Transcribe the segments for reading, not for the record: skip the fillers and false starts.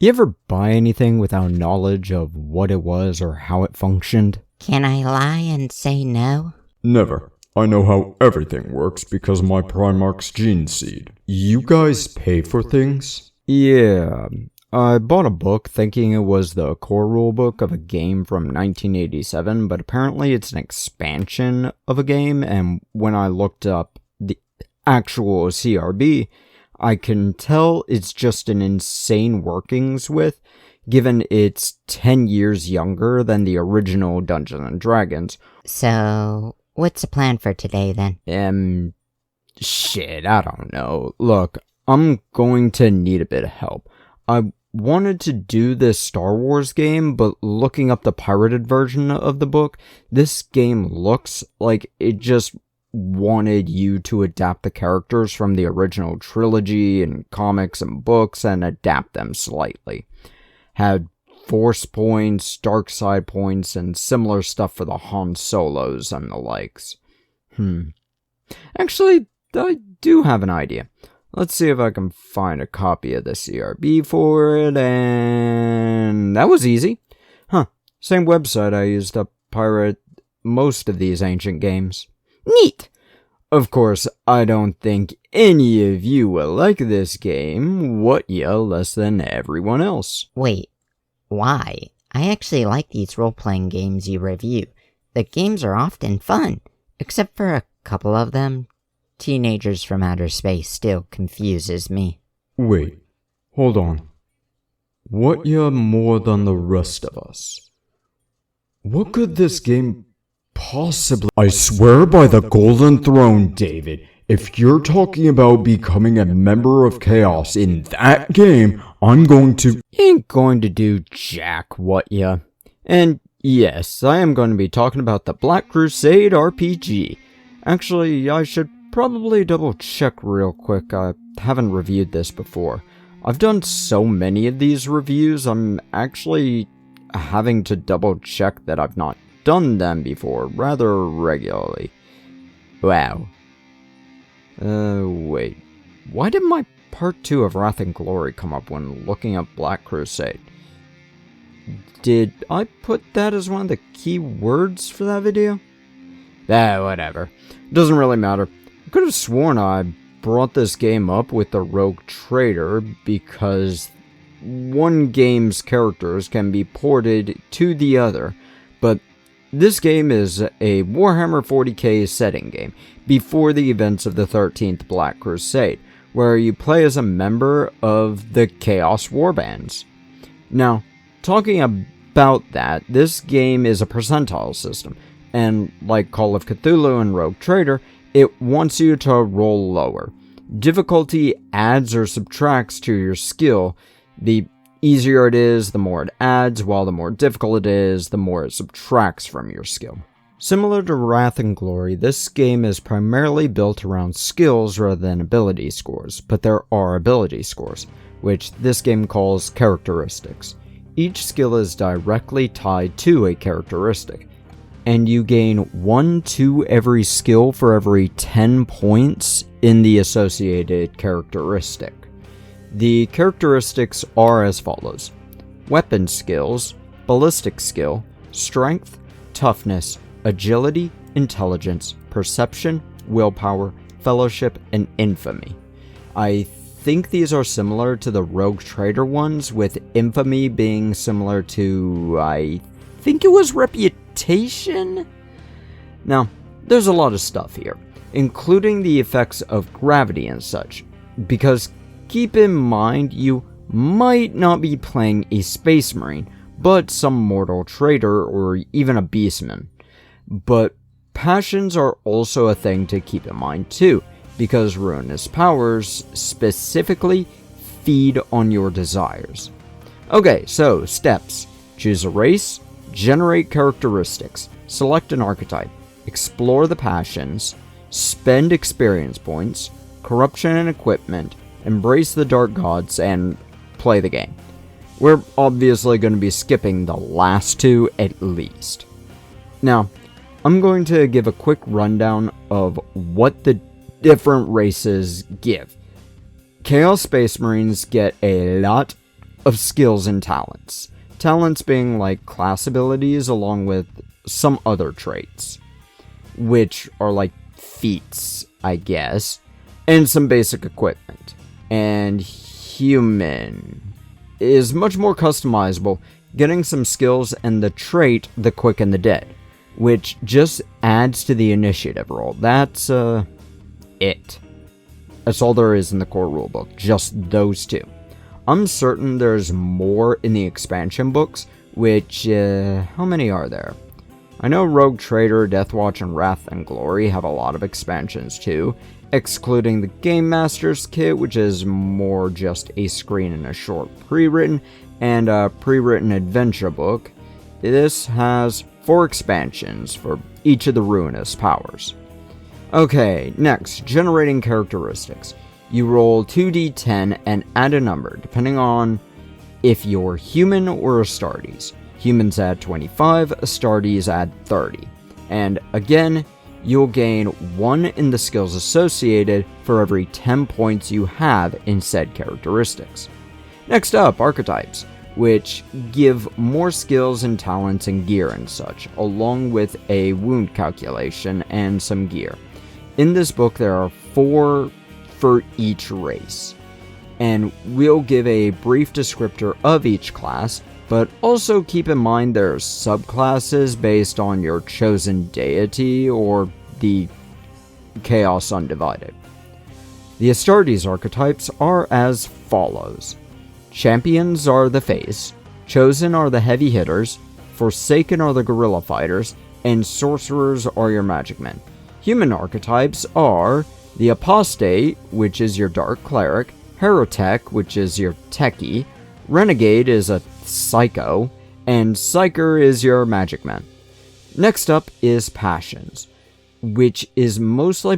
You ever buy anything without knowledge of what it was or how it functioned? Can I lie and say no? Never. I know how everything works because my Primarch's gene seed. You guys pay for things? Yeah, I bought a book thinking it was the core rulebook of a game from 1987, but apparently it's an expansion of a game, and when I looked up the actual CRB, I can tell it's just an insane workings with, given it's 10 years younger than the original Dungeons & Dragons. So, what's the plan for today then? Shit, I don't know. Look, I'm going to need a bit of help. I wanted to do this Star Wars game, but looking up the pirated version of the book, this game looks like it just wanted you to adapt the characters from the original trilogy and comics and books and adapt them slightly. Had Force points, dark side points, and similar stuff for the Han Solos and the likes. Actually, I do have an idea. Let's see if I can find a copy of the CRB for it, and that was easy. Same website I used to pirate most of these ancient games. Neat! Of course, I don't think any of you will like this game, what ya, less than everyone else. Wait, why? I actually like these role-playing games you review. The games are often fun, except for a couple of them. Teenagers from Outer Space still confuses me. Wait, hold on. What ya more than the rest of us? What could this game possibly... I swear by the Golden Throne, David, if you're talking about becoming a member of Chaos in that game, I'm going to... Ain't going to do jack, what ya? And yes, I am going to be talking about the Black Crusade RPG. Actually, I should probably double check real quick. I haven't reviewed this before. I've done so many of these reviews, I'm actually having to double check that I've not done them before rather regularly. Wow. Wait. Why did my part 2 of Wrath and Glory come up when looking up Black Crusade? Did I put that as one of the key words for that video? Whatever. Doesn't really matter. I could have sworn I brought this game up with the Rogue Trader because one game's characters can be ported to the other, but this game is a Warhammer 40k setting game before the events of the 13th Black Crusade, where you play as a member of the Chaos Warbands. Now, talking about that, this game is a percentile system, and like Call of Cthulhu and Rogue Trader, it wants you to roll lower. Difficulty adds or subtracts to your skill. The easier it is, the more it adds, while the more difficult it is, the more it subtracts from your skill. Similar to Wrath and Glory, this game is primarily built around skills rather than ability scores, but there are ability scores, which this game calls characteristics. Each skill is directly tied to a characteristic, and you gain 1 to every skill for every 10 points in the associated characteristic. The characteristics are as follows: weapon skills, ballistic skill, strength, toughness, agility, intelligence, perception, willpower, fellowship, and infamy. I think these are similar to the Rogue Trader ones, with infamy being similar to, I think it was reputation? Now, there's a lot of stuff here, including the effects of gravity and such, because keep in mind you might not be playing a Space Marine, but some mortal trader or even a beastman. But passions are also a thing to keep in mind too, because ruinous powers specifically feed on your desires. Okay, so steps. Choose a race, generate characteristics, select an archetype, explore the passions, spend experience points, corruption and equipment, embrace the dark gods, and play the game. We're obviously going to be skipping the last two at least. Now, I'm going to give a quick rundown of what the different races give. Chaos Space Marines get a lot of skills and talents. Talents being like class abilities along with some other traits, which are like feats, I guess, and some basic equipment. And human is much more customizable, getting some skills and the trait the quick and the dead, which just adds to the initiative roll. That's it. That's all there is in the core rulebook, just those two. I'm certain there's more in the expansion books, which, how many are there? I know Rogue Trader, Deathwatch, and Wrath and Glory have a lot of expansions too, excluding the Game Master's Kit, which is more just a screen and a short pre-written, and a pre-written adventure book. This has 4 expansions for each of the ruinous powers. Okay, next, generating characteristics. You roll 2d10 and add a number, depending on if you're human or Astartes. Humans add 25, Astartes add 30. And again, you'll gain 1 in the skills associated for every 10 points you have in said characteristics. Next up, Archetypes, which give more skills and talents and gear and such, along with a wound calculation and some gear. In this book, there are 4 for each race, and we'll give a brief descriptor of each class, but also keep in mind there's subclasses based on your chosen deity or the Chaos Undivided. The Astartes archetypes are as follows. Champions are the face, Chosen are the heavy hitters, Forsaken are the guerrilla fighters, and Sorcerers are your magic men. Human archetypes are the Apostate, which is your dark cleric, Herotech, which is your techie, Renegade is a psycho, and Psyker is your magic man. Next up is Passions, which is mostly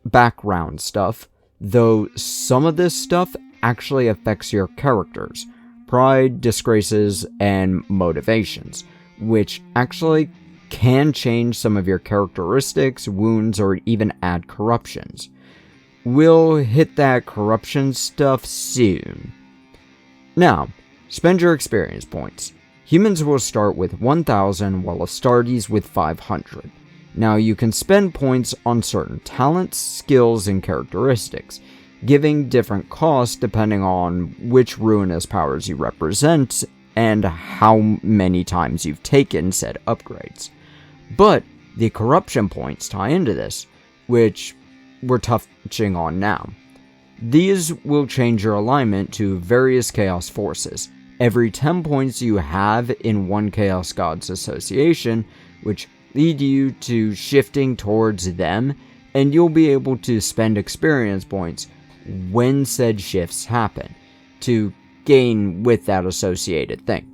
background stuff, though some of this stuff actually affects your characters, pride, disgraces, and motivations, which actually can change some of your characteristics, wounds, or even add corruptions. We'll hit that corruption stuff soon. Now, spend your experience points. Humans will start with 1,000 while Astartes with 500. Now you can spend points on certain talents, skills, and characteristics, giving different costs depending on which ruinous powers you represent and how many times you've taken said upgrades. But the corruption points tie into this, which we're touching on now. These will change your alignment to various chaos forces. Every 10 points you have in one Chaos God's association, which lead you to shifting towards them, and you'll be able to spend experience points when said shifts happen, to gain with that associated thing.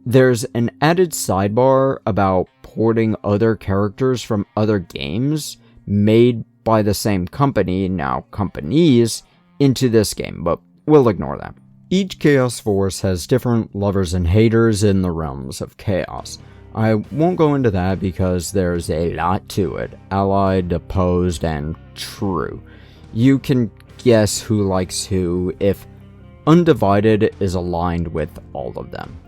There's an added sidebar about porting other characters from other games made by the same company, now companies, into this game, but we'll ignore that. Each Chaos Force has different lovers and haters in the realms of Chaos. I won't go into that because there's a lot to it, allied, opposed, and true. You can guess who likes who if Undivided is aligned with all of them.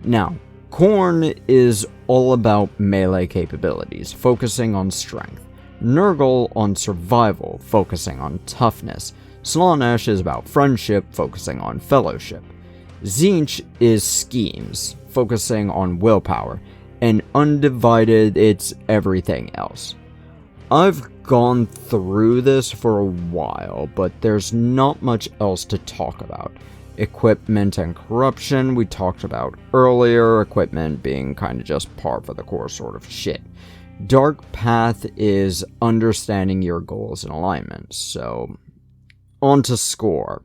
Now, Khorne is all about melee capabilities, focusing on strength. Nurgle on survival, focusing on toughness. Slaanesh is about friendship, focusing on fellowship. Tzeentch is schemes, focusing on willpower. And Undivided, it's everything else. I've gone through this for a while, but there's not much else to talk about. Equipment and corruption we talked about earlier, equipment being kind of just par for the course sort of shit. Dark Path is understanding your goals and alignments, so on to score.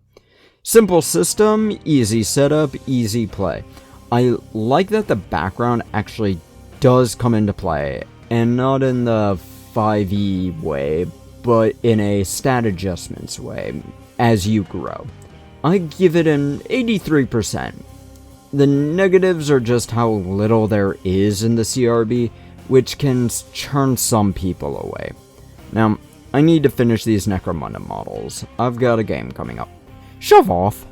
Simple system, easy setup, easy play. I like that the background actually does come into play, and not in the 5e way, but in a stat adjustments way, as you grow. I give it an 83%. The negatives are just how little there is in the CRB, which can churn some people away. Now, I need to finish these Necromunda models. I've got a game coming up. Shove off!